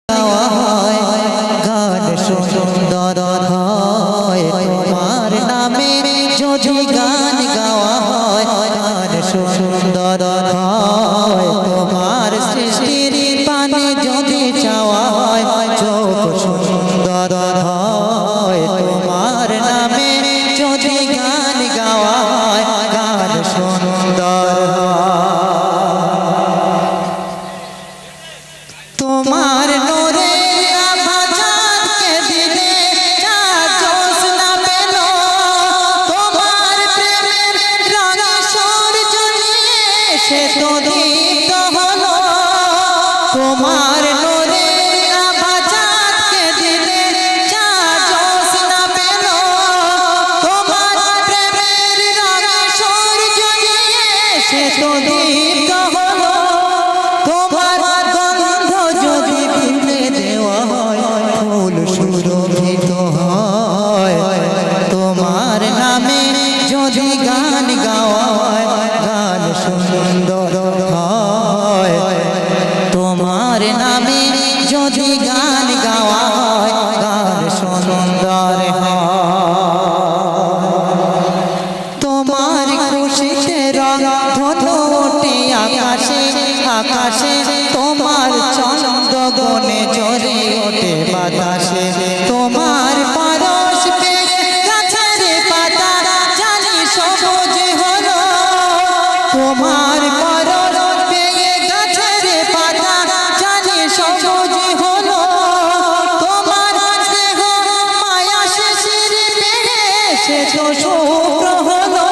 গাওয়া হয় গান সুন্দর হয় তোমার নামে যদি গান গাওয়া হয় গান সুন্দর হয় তোমার সৃষ্টির পানে যদি চাওয়া হয় চোখ সুন্দর হয় তোমার নামে যদি গান গাওয়া হয় গান সুন্দর তোমার নূরে আভা চাঁদকে দিলে চাঁদ জ্যোৎস্না পেল তোমার প্রেমের রঙে সূর্য নিয়ে সে তো দীপ্ত হলো তোমার নূরে আভা চাঁদকে দিলে চাঁদ জ্যোৎস্না পেল তোমার প্রেমের রঙে সূর্য নিয়ে সে তো দীপ্ত হলো তোমার গন্ধ যদি ফুলে দেওয়া হয় ফুল সুরভিত হয় তোমার নামে যদি গান গাওয়া হয় গান সুন্দর হয় তোমার নামে যদি গান গাওয়া হয় গান সুন্দর হয় তোমার খুশিতে রং ধনু ওঠে আকাশে আকাশে তোমার চন্দ্র গনে ঝরে ওঠে বাতাসে তোমার পরশ পেয়ে গাছের পাতা জানি সবুজ হলো তোমার পরশ পেয়ে গাছের পাতা জানি সবুজ হলো তোমার স্নেহ মায়া শিশির পেয়ে সে তো শুভ্র হলো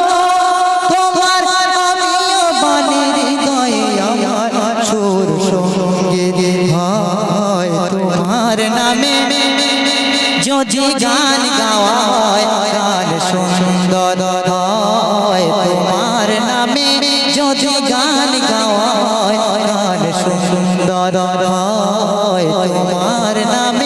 তোমার আমিও বাণী হৃদয়ে আমার সুর সঙ্গীত হয় তোমার নামে যদি গান গাওয়া হয় গান সুন্দর হয় তোমার নামে যদি গান গাওয়া হয় গান সুন্দর হয় তোমার নামে